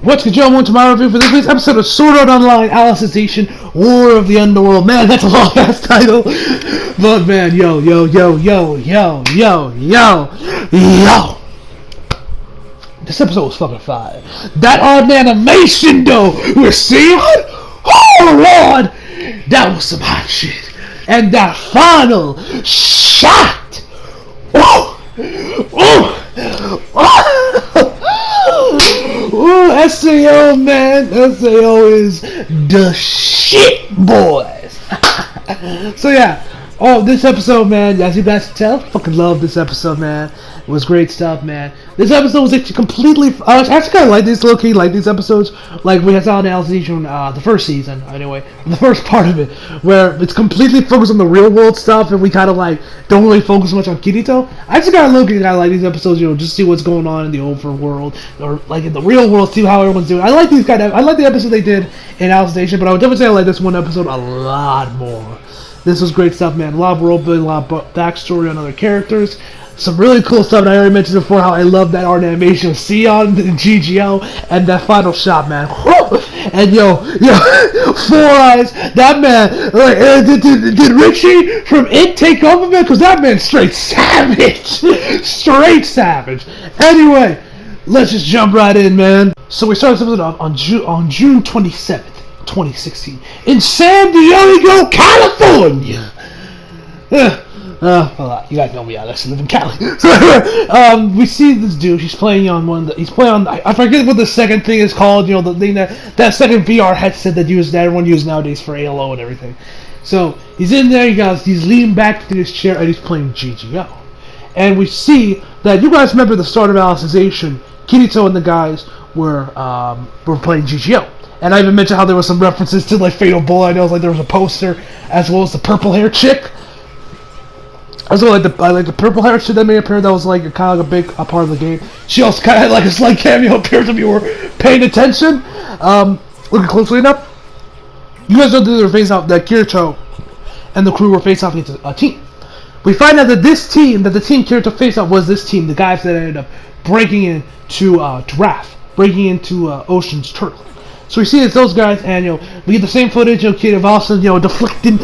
What's good, y'all? Welcome to my review for this week's episode of Sword Art Online Alicization, War of the Underworld. Man, that's a long-ass title. But man, yo. This episode was fucking fire. That art animation, though, we're seeing? Oh, Lord! That was some hot shit. And that final shot! Ooh, SAO, man. SAO is the shit, boys. So yeah, this episode, man, as you guys can tell, fucking love this episode, man. It was great stuff, man. This episode was actually completely, I actually kind of like this, low-key, like these episodes, like we saw in Alicization, the first season, anyway, the first part of it, where it's completely focused on the real world stuff, and we kind of like, don't really focus much on Kirito. I just kind of low-key kind of like these episodes, you know, just see what's going on in the overworld, or like in the real world, see how everyone's doing. I like these kind of, I like the episode they did in Alicization, but I would definitely say I like this one episode a lot more. This was great stuff, man. A lot of world building, a lot of backstory on other characters. Some really cool stuff, and I already mentioned before how I love that art animation of Sion and GGO and that final shot, man. Whoa! And yo, 4 Eyes, that man, like, did Richie from It take over, man? Because that man's straight savage. Straight savage. Anyway, let's just jump right in, man. So we started something on June 27th, 2016, in San Diego, California. You guys know me, I actually live in Cali. So we see this dude, he's playing on I forget what the second thing is called, you know, the thing that second VR headset that everyone uses nowadays for ALO and everything. So he's in there, he's leaning back in his chair and he's playing GGO. And we see that, you guys remember the start of Alicization, Kirito and the guys were playing GGO. And I even mentioned how there were some references to like Fatal Bullet. I know like there was a poster as well as the purple hair chick. As well, like the purple hair chick that made appear, that was like kind of like a big part of the game. She also kind of had like a slight cameo appearance if you were paying attention. Looking closely enough, you guys know that they were facing off, that Kirito and the crew were facing off against a team. We find out that this team, that the team Kirito faced off was this team, the guys that ended up breaking into Raph, breaking into Ocean's Turtle. So we see it's those guys, and you know, we get the same footage of Kid Austin, you know, deflecting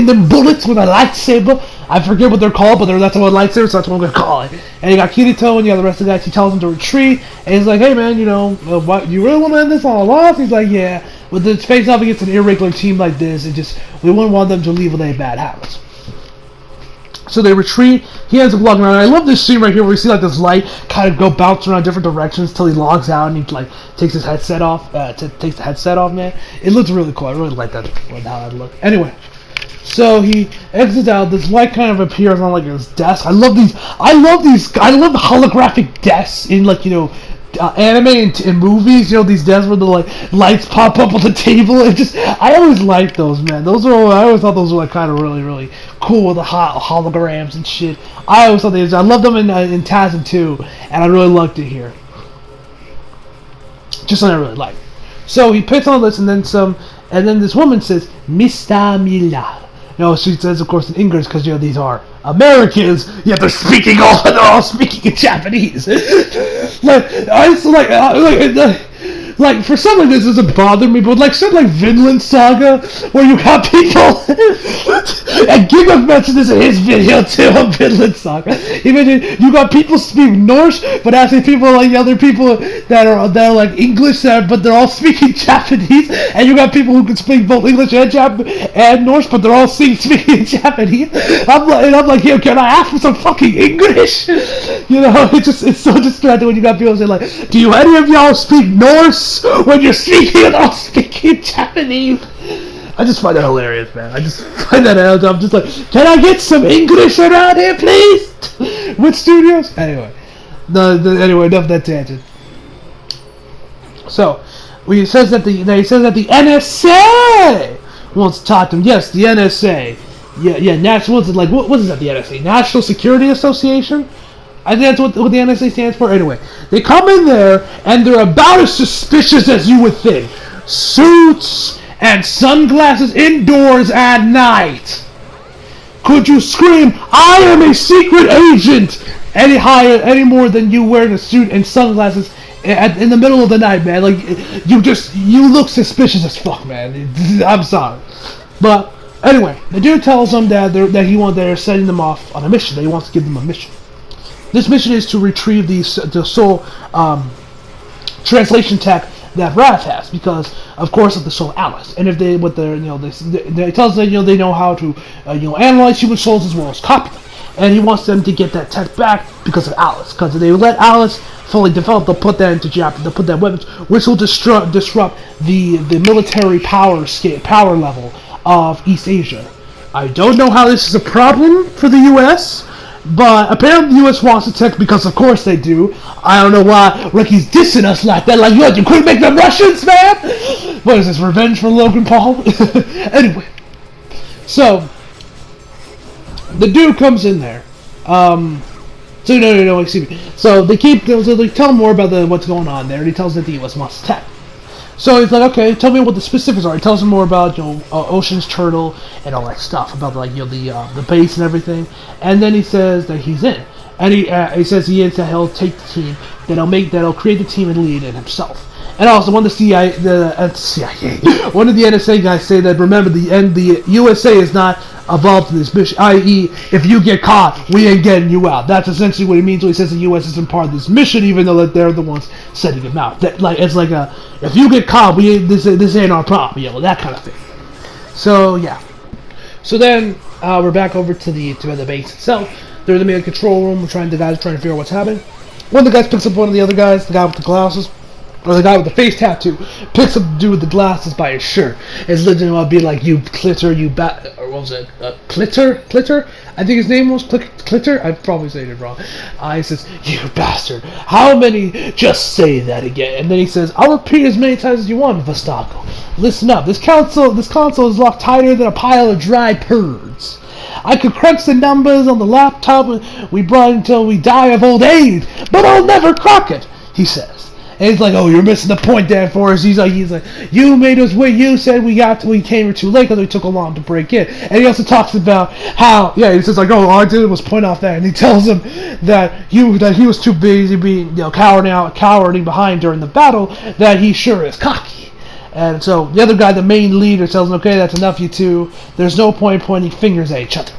them bullets with a lightsaber. I forget what they're called, but that's what lightsaber, so that's what I'm gonna call it. And you got Kirito and you got the rest of the guys. He tells them to retreat, and he's like, "Hey man, you know, what, you really want to end this on a loss?" He's like, "Yeah." But it's face off against an irregular team like this, we wouldn't want them to leave with any bad habits. So they retreat. He ends up walking around. I love this scene right here where we see like this light kind of go bounce around different directions till he logs out and he like takes his headset off. Takes the headset off, man. It looks really cool. I really like that how that looked. Anyway, so he exits out. This light kind of appears on like his desk. I love the holographic desks in like, you know, anime and movies, you know, these desks where the like lights pop up on the table. I always liked those, man. I always thought those were like kind of really cool with the holograms and shit. I always thought I loved them in TASM 2, and I really liked it here. Just something I really liked. So he picks on this, and then this woman says, "Mr. Miller." You know, she says, of course, in English, because, you know, these are Americans, yet they're all speaking in Japanese. Like, for some of this doesn't bother me, but like something like Vinland Saga, where you got people, and Giga mentioned this in his video too on Vinland Saga. He mentioned you got people speaking Norse, but actually people like other people that are like English, but they're all speaking Japanese, and you got people who can speak both English and Norse, but they're all speaking Japanese. I'm like, yo, can I ask for some fucking English? You know, it's so distracting when you got people saying like, do you any of y'all speak Norse? When you're speaking and all speaking Japanese. I just find that hilarious, man. I just find that out. I'm just like, can I get some English around here, please? With studios? Anyway. Anyway, enough of that tangent. So, he says that the NSA wants to talk to him. Yes, the NSA. Yeah, National, like, what is that, the NSA? National Security Association? I think that's what the NSA stands for. Anyway, they come in there, and they're about as suspicious as you would think. Suits and sunglasses indoors at night. Could you scream, "I am a secret agent," any more than you wearing a suit and sunglasses in the middle of the night, man. Like, you look suspicious as fuck, man. I'm sorry, but anyway, the dude tells them that they're setting them off on a mission. That he wants to give them a mission. This mission is to retrieve the soul translation tech that Raph has, because of course of the soul Alice. And if they with their they tells them they know how to analyze human souls as well as copy them. And he wants them to get that tech back because of Alice. Because if they let Alice fully develop, they'll put that into jeopardy. They'll put that weapons, which will disrupt the military power level of East Asia. I don't know how this is a problem for the U.S., but apparently the U.S. wants the tech because of course they do. I don't know why Ricky's dissing us like that. Like, you couldn't make them Russians, man? What is this, revenge for Logan Paul? Anyway, so the dude comes in there. So no, excuse me. So they tell him more about what's going on there, and he tells that the U.S. wants the tech. So he's like, okay, tell me what the specifics are. He tells him more about Ocean's Turtle and all that stuff about the base and everything. And then he says that he's in, and he says he is, that he'll take the team, that'll create the team and lead it himself. And also, one of the one of the NSA guys say that, remember, the USA is not involved in this mission, i.e., if you get caught, we ain't getting you out. That's essentially what he means when he says the U.S. isn't part of this mission, even though that they're the ones setting him out. It's like if you get caught, this ain't our problem, that kind of thing. So yeah. So then we're back over to the base itself. They're in the main control room. The guys are trying to figure out what's happening. One of the guys picks up one of the other guys, the guy with the glasses. Or the guy with the face tattoo picks up the dude with the glasses by his shirt. It's literally about being like, you clitter, or what was it? Clitter? I think his name was Clitter? I'm probably saying it wrong. He says, you bastard. How many? Just say that again. And then he says, I'll repeat as many times as you want, Vastaco. Listen up. This console is locked tighter than a pile of dry turds. I could crunch the numbers on the laptop we brought until we die of old age, but I'll never crack it, he says. And he's like, oh, you're missing the point, Dan Forrest. He's like, you made us wait. You said we came here too late because we took a long to break in. And he also talks about how, he says like, oh, all I did was point off that. And he tells him that he was too busy being, cowering behind during the battle, that he sure is cocky. And so the other guy, the main leader, tells him, okay, that's enough, you two. There's no point pointing fingers at each other.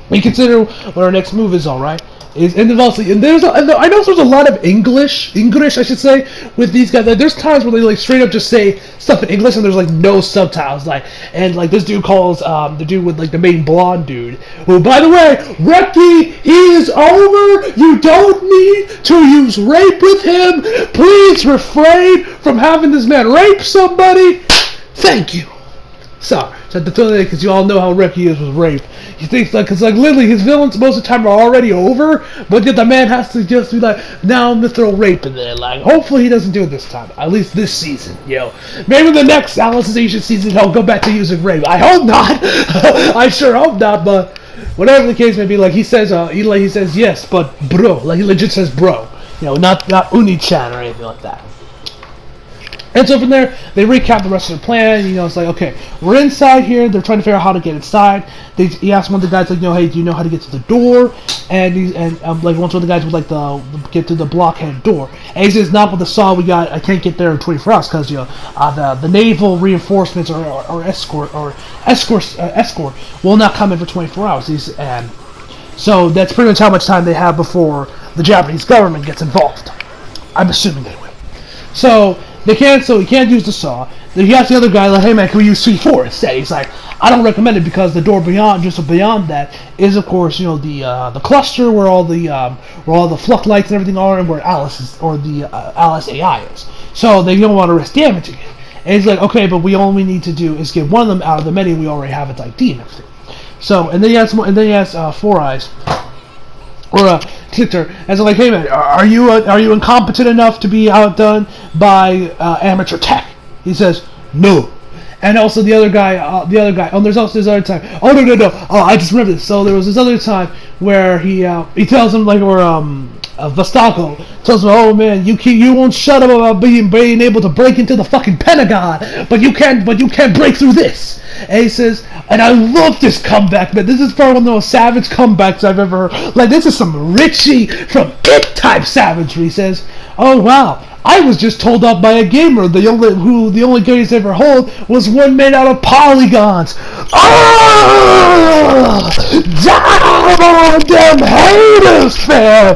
We consider what our next move is, all right. I know there's a lot of English I should say, with these guys. Like, there's times where they like straight up just say stuff in English and there's like no subtitles. And this dude calls the dude with like the main blonde dude, who, by the way, Reki, he is over. You don't need to use rape with him. Please refrain from having this man rape somebody. Thank you. Sorry, so to tell you, because you all know how Reki is with rape. He thinks because literally his villains most of the time are already over, but yet the man has to just be like, now I'm gonna throw rape in there. Like, hopefully he doesn't do it this time. At least this season, Maybe the next Alicization season he'll go back to using rape. I hope not. I sure hope not. But whatever the case may be, like he says, he says yes, but bro, like he legit says bro. Not Uni-chan or anything like that. And so from there, they recap the rest of the plan. It's like, okay, we're inside here. They're trying to figure out how to get inside. He asked one of the guys, like, hey, do you know how to get to the door? And one of the guys would like to get to the blockhead door. And he says, not with the saw we got. I can't get there in 24 hours because the naval reinforcements or escort will not come in for 24 hours. And so that's pretty much how much time they have before the Japanese government gets involved. I'm assuming anyway. So he can't use the saw. Then he asked the other guy, like, hey man, can we use C4 instead? He's like, I don't recommend it because the door beyond that is, of course, the cluster where all the flux lights and everything are, and where Alice AI is. So they don't want to risk damaging it. And he's like, okay, but we only need to do is get one of them out of the many. We already have its ID and everything. So and then he has Four Eyes. Or Clitter, and so like, hey man, are you incompetent enough to be outdone by amateur tech? He says no. And also the other guy. Oh, there's also this other time. Oh no. Oh, I just remembered this. So there was this other time where he tells him like, Vastago tells him, "Oh man, you won't shut up about being able to break into the fucking Pentagon, but you can't break through this." And he says, and I love this comeback, man. This is probably one of the most savage comebacks I've ever heard. Like, this is some Richie from It type savagery. He says, "Oh wow, I was just told off by a gamer. The only game he's ever hold was one made out of polygons. Oh, damn on them haters, fam."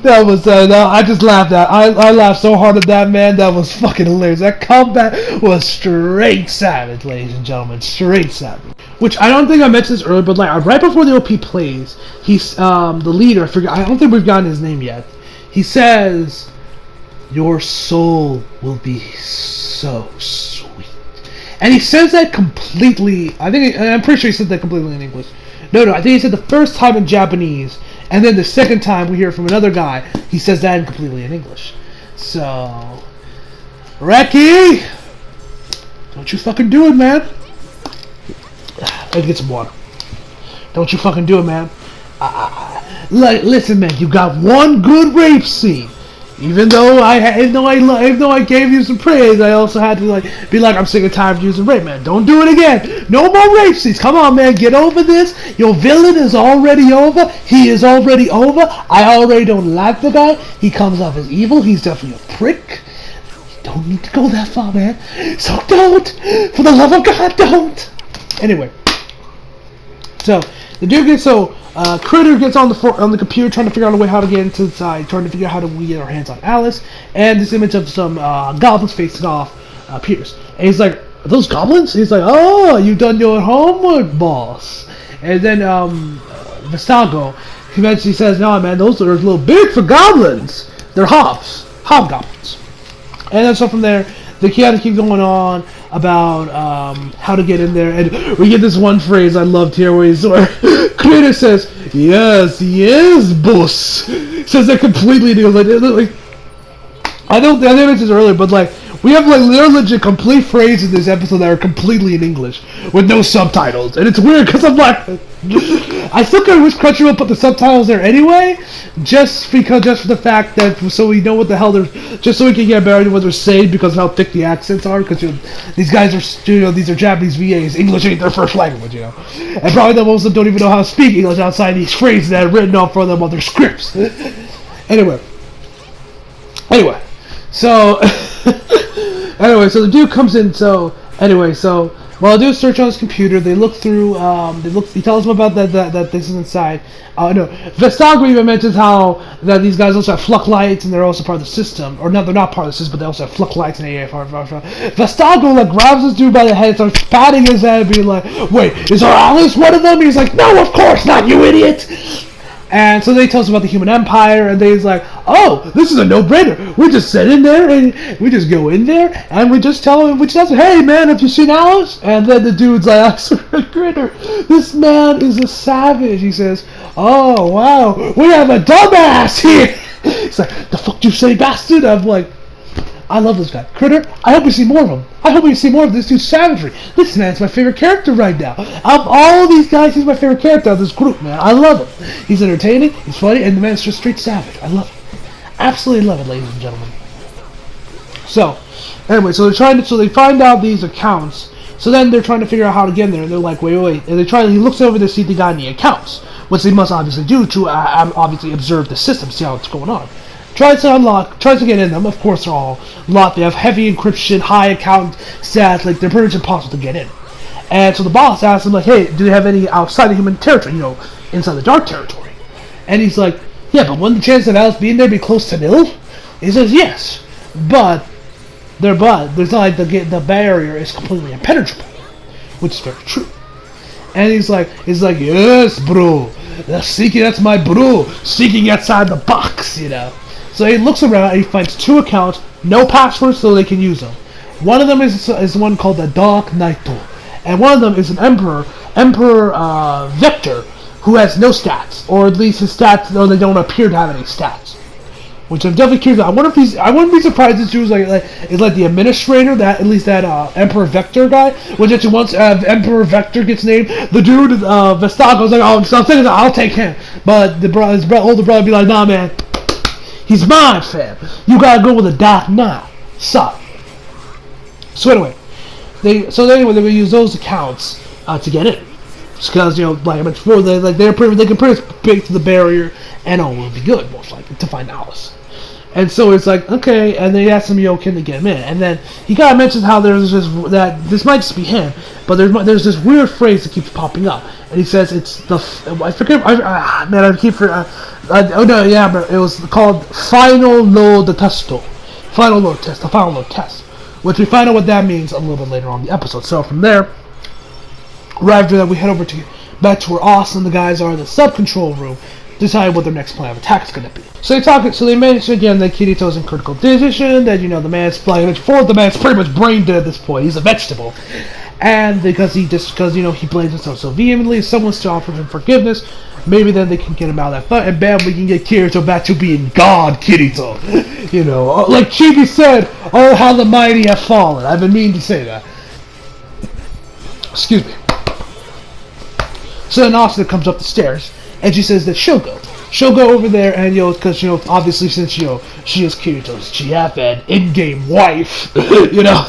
That was no, I just laughed at. I laughed so hard at that, man. That was fucking hilarious. That comeback was straight savage, ladies and gentlemen, straight savage. Which I don't think I mentioned this earlier, but like right before the OP plays, he's the leader. I don't think we've gotten his name yet. He says, "Your soul will be so sweet," and he says that completely. I'm pretty sure he said that completely in English. No, I think he said the first time in Japanese. And then the second time we hear from another guy, he says that completely in English. So, Reki, don't you fucking do it, man. Let's get some water. Don't you fucking do it, man. Listen, man, you got one good rape scene. Even though I gave you some praise, I also had to be like, I'm sick and tired of using rape, man. Don't do it again. No more rape scenes. Come on, man. Get over this. Your villain is already over. He is already over. I already don't like the guy. He comes off as evil. He's definitely a prick. You don't need to go that far, man. So don't. For the love of God, don't. Anyway. So, the dude gets Critter gets on the computer trying to figure out a way how to get into the side, trying to figure out how to get our hands on Alice, and this image of some goblins facing off appears. And he's like, "Are those goblins?" He's like, "Oh, you done your homework, boss." And then Vastago, he says, "No, man, those are a little big for goblins. They're hobgoblins." And then so from there, they kind of keep going on about how to get in there, and we get this one phrase I loved here where Critter says, yes, boss. Says that completely new. Like, I think I mentioned this earlier, but like we have like legit complete phrases in this episode that are completely in English with no subtitles, and it's weird because I'm like, I still kind of wish Crunchyroll put the subtitles there anyway, just for the fact that so we know what the hell just so we can get a better idea what they're saying because of how thick the accents are. Because these guys are these are Japanese VAs. English ain't their first language, and probably most of them don't even know how to speak English outside these phrases that are written off for them on their scripts. Anyway, so so the dude comes in. While the dude search on his computer, they look through. He tells them about that this is inside. No, Vestago even mentions how that these guys also have flux lights and they're also part of the system. Or no, they're not part of the system, but they also have flux lights and AFR. Vestago grabs this dude by the head, starts patting his head, being like, "Wait, is our Alice one of them?" And he's like, "No, of course not, you idiot." And so they tell us about the human empire, and they's like, "Oh, this is a no-brainer. We just sit in there, and we just go in there, and we just tell him, hey, man, have you seen Alice?" And then the dude's like, "I swear, Critter, this man is a savage." He says, "Oh, wow, we have a dumbass here." He's like, "The fuck you say, bastard?" I'm like, I love this guy. Critter, I hope we see more of him. I hope we see more of this dude's savagery. This man's my favorite character right now. Of all these guys, he's my favorite character of this group, man. I love him. He's entertaining, he's funny, and the man's just straight savage. I love it. Absolutely love it, ladies and gentlemen. So, anyway, so they find out these accounts. So then they're trying to figure out how to get in there, and they're like, wait. And he looks over to see if they got any accounts, which they must obviously do to obviously observe the system, see how it's going on. Tries to get in them. Of course, they're all locked. They have heavy encryption, high account stats. Like, they're pretty much impossible to get in. And so the boss asks him, like, "Hey, do they have any outside the human territory? Inside the dark territory?" And he's like, "Yeah, but wouldn't the chance of Alice being there be close to nil?" He says, "Yes, but there's not like the barrier is completely impenetrable," which is very true. And he's like, "Yes, bro. That's my bro. Seeking outside the box, So he looks around and he finds 2 accounts, no passwords, so they can use them. One of them is one called the Dark Knight, and one of them is an Emperor Vector, who has no stats, or at least his stats, or they don't appear to have any stats. which I'm definitely curious. I wouldn't be surprised if she was is like the administrator, that at least that Emperor Vector guy. Which actually once Emperor Vector gets named, the dude Vestago's like, oh, so I'm saying I'll take him, but his older brother be like, nah, man, he's mine, fam. You gotta go with the Dark Knight. Sup. So anyway, they would use those accounts to get in. Because, you know, like I mentioned before, they can pretty much break through the barrier, and all will be good, most likely, to find Alice. And so it's like, okay, and they asked him, you know, can they get him in? And then he kind of mentions how there's this might just be him, but there's this weird phrase that keeps popping up, and he says it's I forget, oh no, yeah, but it was called Final Load Testo, Final Load Test, the Final Load Test, which we find out what that means a little bit later on in the episode. So from there, right after that, we head over back to where Austin and the guys are in the sub-control room, decide what their next plan of attack is going to be. So they mention again that Kirito's in critical condition, that, you know, the man's pretty much brain dead at this point. He's a vegetable. And because you know, he blames himself so vehemently, if someone's to offer him forgiveness, maybe then they can get him out of that fight, and bam, we can get Kirito back to being God Kirito. You know, like Chibi said, oh, how the mighty have fallen. I've been meaning to say that. Excuse me. So then Asuna comes up the stairs, and she says that she'll go over there, and, you know, because, you know, obviously since, you know, she is Kirito's GF and in-game wife, you know.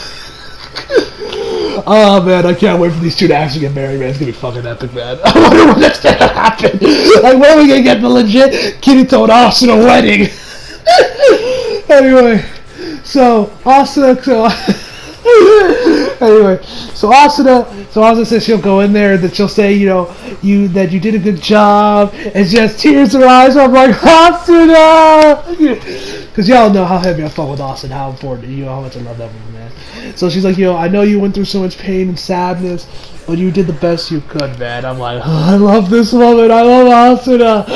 Oh man, I can't wait for these two to actually get married, man. It's gonna be fucking epic, man. I wonder when that's gonna happen. Like, when are we gonna get the legit Kirito and Asuna wedding? Anyway, so Asuna says she'll go in there, that she'll say, you know, that you did a good job, and she has tears in her eyes. I'm like, Asuna! Because y'all know how heavy I fall with Asuna, how important, you know, how much I love that woman, man. So she's like, you know, I know you went through so much pain and sadness, but you did the best you could, man. I'm like, oh, I love this woman, I love Asuna.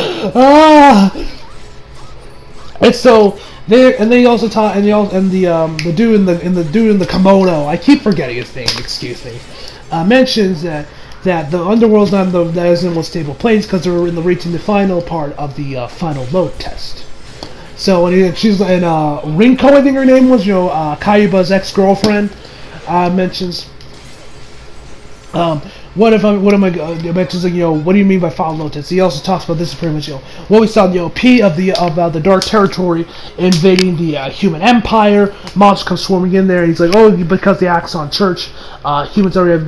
And so they also talk, the dude in the kimono, I keep forgetting his name, excuse me, mentions that the Underworld's not that isn't in stable place because they're reaching the final part of the final load test. So she's in Rinko, I think her name was, you know, Kayuba's ex-girlfriend, mentions. Mentions, like, you know, what do you mean by final load test? He also talks about this is pretty much, you know, what we saw in the OP about the Dark Territory invading the human empire. Monsters come swarming in there, and he's like, oh, because the Axon Church, humans already have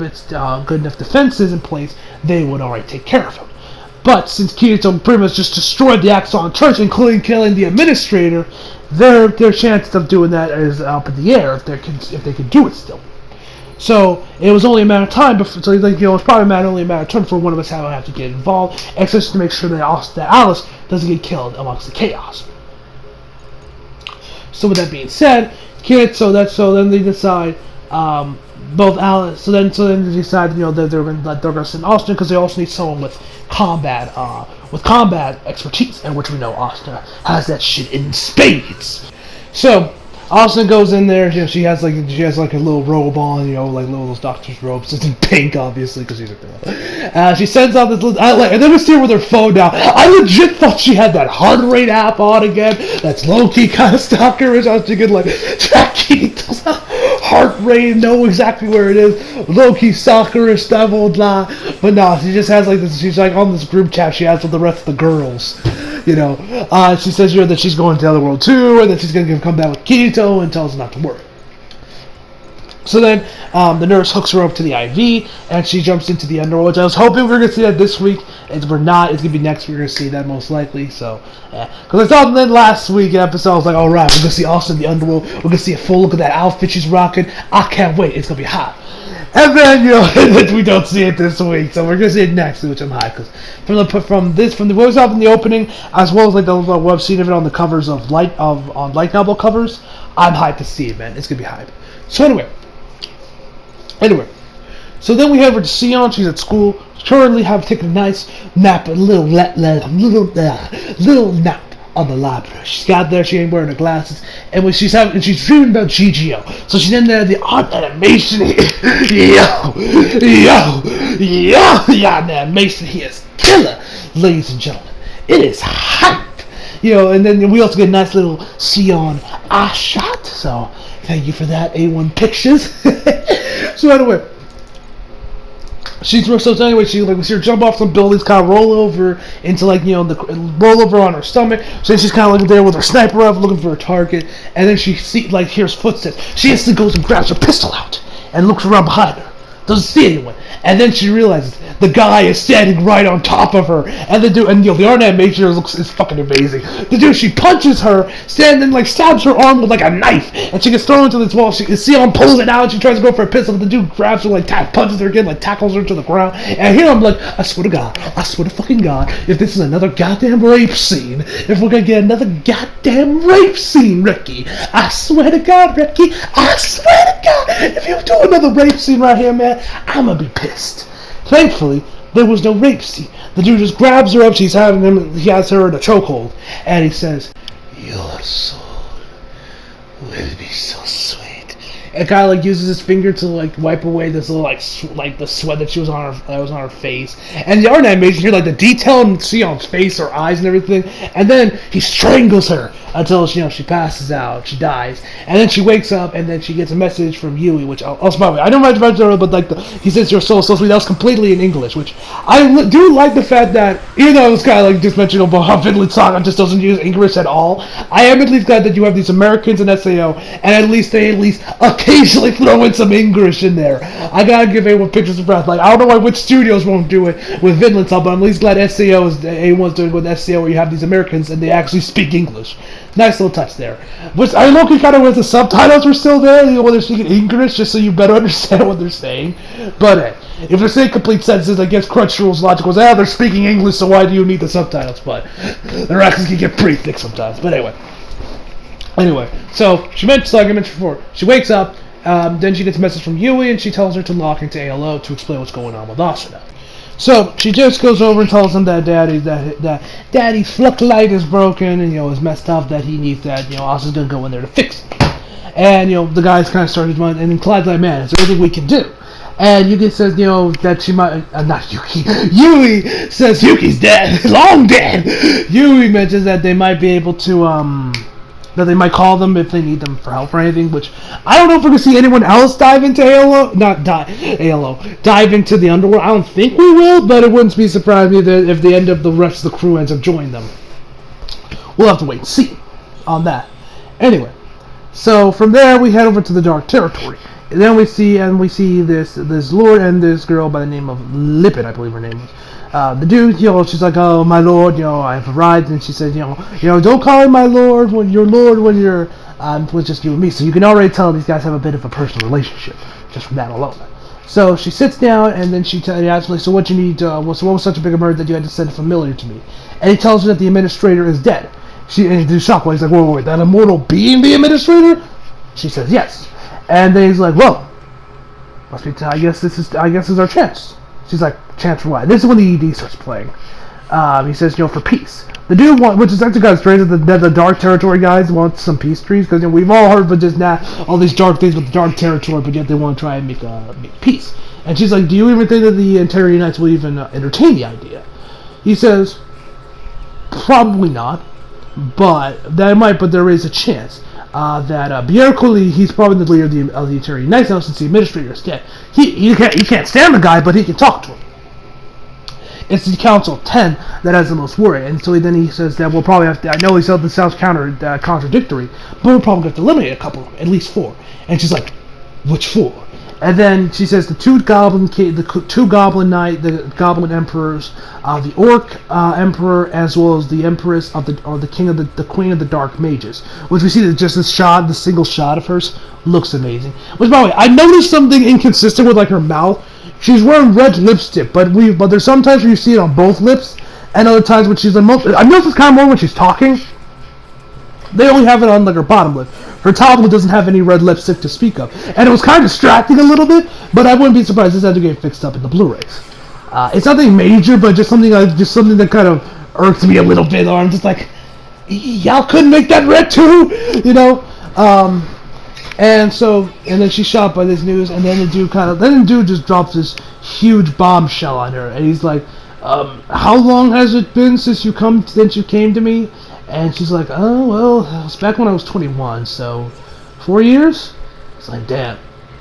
good enough defenses in place, they would already take care of him. But since Kirito pretty much just destroyed the Axon Church, including killing the administrator, their chances of doing that is up in the air if they can do it still. So it was only a matter of time before. So, like, you know, it's probably only a matter of time for one of us have to get involved, especially to make sure that Alice doesn't get killed amongst the chaos. So with that being said, then they decide. Both Alice, so then they decide, you know, that they're gonna send Austin because they also need someone with combat expertise, and which we know Austin has that shit in spades. So Austin goes in there. You know, she has like a little robe on, you know, like those doctor's robes. It's in pink, obviously, because she's a girl. She sends out this little, and then we see her with her phone down. I legit thought she had that heart rate app on again. That's low-key kind of stalkerish. I was thinking, like, tracking heart rate, know exactly where it is. Low-key stalkerish, devil, blah. But no, she just has like this. She's like on this group chat she has with the rest of the girls. You know, she says, you know, that she's going to the Underworld too, and that she's going to come back with Kirito, and tells her not to worry. So then, the nurse hooks her up to the IV, and she jumps into the Underworld, which I was hoping we were going to see that this week. We're not. It's going to be next week we're going to see that, most likely. So, yeah. Because I thought then last week episode, I was like, alright, we're going to see Austin in the Underworld. We're going to see a full look at that outfit she's rocking. I can't wait. It's going to be hot. And then, you know, we don't see it this week, so we're gonna see it next week, which I'm hyped, because from the what was up in the opening, as well as like the web scene of it on the covers of light novel covers, I'm hyped to see it, man. It's gonna be hype. So anyway, so then we head over to Sion. She's at school. Currently taking a nice nap, a little nap on the library. She's got there, she ain't wearing her glasses, and when she's dreaming about GGO. So she's in there, the art animation here. The animation here is killer, ladies and gentlemen. It is hype. And then we also get a nice little Sion shot. So thank you for that, A1 Pictures. So anyway. She see her jump off some buildings, kind of roll over into roll over on her stomach. So then she's kind of looking there with her sniper rifle, looking for a target, and then she hears footsteps. She instantly goes and grabs her pistol out and looks around behind her. Doesn't see anyone, and then she realizes the guy is standing right on top of her, and the art animation is fucking amazing. She punches her, stabs her arm with a knife, and she gets thrown into this wall. Sion pulls it out. She tries to go for a pistol, but the dude grabs her, punches her again, tackles her to the ground. And here I'm like, I swear to fucking God, if this is another goddamn rape scene, if we're gonna get another goddamn rape scene, Ricky, I swear to God, Ricky, I swear to God, if you do another rape scene right here, man, I'm gonna be pissed. Thankfully, there was no rape scene. The dude just grabs her up. He has her in a chokehold, and he says, "Your soul will be so sweet." And kind of uses his finger to wipe away this little the sweat that was on her face. And the art animation here, the detail in Sion's face, her eyes, and everything. And then he strangles her until she passes out, she dies, and then she wakes up, and then she gets a message from Yui, which by the way, I don't remember but he says your soul is so sweet. That was completely in English, which I do like the fact that even though it was kind of just mentioned about how Vinland Saga just doesn't use English at all, I am at least glad that you have these Americans in SAO, and at least they occasionally throw in some English in there. I gotta give A1 Pictures of breath. I don't know why which studios won't do it with Vinland Saga, but I'm at least glad A1's doing it with SAO, where you have these Americans and they actually speak English. Nice little touch there. Which I look kind of wish the subtitles were still there, when they're speaking English, just so you better understand what they're saying. But if they're saying complete sentences, I guess Crunchyroll's logic was, they're speaking English, so why do you need the subtitles? But their accents can get pretty thick sometimes. But anyway, so she mentioned, like I mentioned before, she wakes up, then she gets a message from Yui, and she tells her to log into ALO to explain what's going on with Asuna. So she just goes over and tells him that Daddy's flux light is broken and is messed up, that he needs that Asuna's gonna go in there to fix it. And the guys kind of started to mind, and then Clyde's like, man, is there anything we can do? And Yuki says, that she might not Yuki. Yui says Yuki's dead, long dead. Yui mentions that they might be able to that they might call them if they need them for help or anything, which I don't know if we're going to see anyone else dive into dive into the Underworld. I don't think we will, but it wouldn't be surprising if the end of the rest of the crew ends up joining them. We'll have to wait and see on that. Anyway, so from there we head over to the Dark Territory. And then we see this lord and this girl by the name of Lippet, I believe her name was. The dude, she's like, oh, my lord, I've arrived, and she said, don't call me my lord when you're with just you and me. So you can already tell these guys have a bit of a personal relationship just from that alone. So she sits down, and then she asks, so what you need, what was such a big murder that you had to send a familiar to me? And he tells her that the administrator is dead. And he's shocked. He's like, wait, that immortal being the administrator? She says, yes. And then he's like, well, must be. I guess this is our chance. She's like, chance for what? This is when the ED starts playing. He says, for peace. The dude which is actually kind of strange, that the Dark Territory guys want some peace trees, because we've all heard but just now all these dark things with the Dark Territory, but yet they want to try and make peace. And she's like, do you even think that the Interior Knights will even entertain the idea? He says, probably not, but there is a chance. That Bjerkuli, he's probably the leader of the Interior Knights now, since the administrator is dead. He can't stand the guy, but he can talk to him. It's the Council of 10 that has the most worry, and so then he says that we'll probably have to. I know he said this sounds contradictory, but we'll probably have to eliminate a couple, at least 4. And she's like, which 4? And then she says the two goblin knight, the goblin emperors, the orc emperor, as well as the empress of the queen of the dark mages. Which we see that just the single shot of hers looks amazing. Which, by the way, I noticed something inconsistent with her mouth. She's wearing red lipstick, but there's sometimes where you see it on both lips, and other times when she's I noticed this kind of more when she's talking. They only have it on her bottom lip. Her top lip doesn't have any red lipstick to speak of. And it was kind of distracting a little bit, but I wouldn't be surprised if this had to get fixed up in the Blu-rays. It's nothing major, but just something that kind of irks me a little bit, or I'm just like, y'all couldn't make that red too? And then she's shot by this news, and then the dude just drops this huge bombshell on her, and he's like, how long has it been since you came to me? And she's like, oh, well, it was back when I was 21, so 4 years? It's like, damn,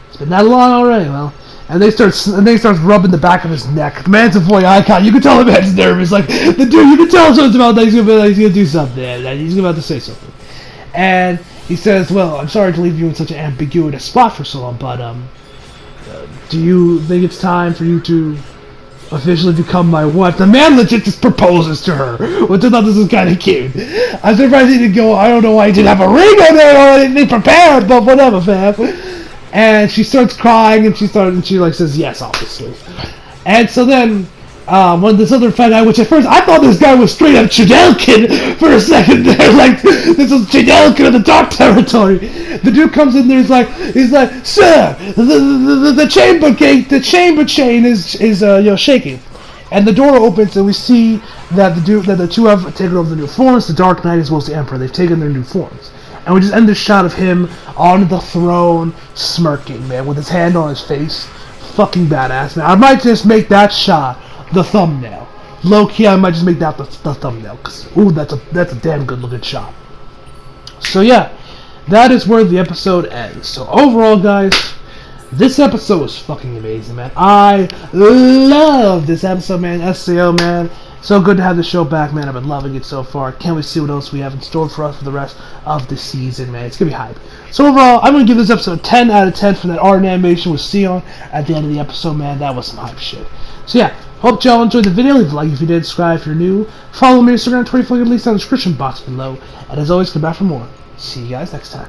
it's been that long already, well. And they starts rubbing the back of his neck. The man's avoiding eye contact. You can tell the man's nervous. Like, the dude, you can tell something's about that. He's gonna do something. And he's about to say something. And he says, well, I'm sorry to leave you in such an ambiguous spot for so long, but, do you think it's time for you to officially become my wife? The man legit just proposes to her, which I thought this was kind of cute. I'm surprised he didn't go, I don't know why he didn't have a ring on there or anything prepared, but whatever, fam. And she starts crying, and she like says yes, obviously. And so then, when this other fat guy, which at first I thought this guy was straight up Chidelkin for a second there, like this was Chidelkin in the dark territory. The dude comes in there, he's like, sir, the chamber chain is shaking, and the door opens, and we see that the two have taken over the new forms, the Dark Knight as well as the Emperor. They've taken their new forms. And we just end the shot of him on the throne, smirking, man, with his hand on his face. Fucking badass, man. I might just make that shot the thumbnail. Low key, I might just make that the thumbnail, cause ooh, that's a damn good looking shot. So yeah, that is where the episode ends. So overall, guys, this episode was fucking amazing, man. I love this episode, man. SCO, man. So good to have the show back, man. I've been loving it so far. Can't wait to see what else we have in store for us for the rest of the season, man. It's going to be hype. So overall, I'm going to give this episode 10 out of 10 for that art and animation with Sion at the end of the episode, man. That was some hype shit. So yeah, hope y'all enjoyed the video. Leave a like if you did, subscribe if you're new. Follow me on Instagram, Twitter, fucking links down in the description box below. And as always, come back for more. See you guys next time.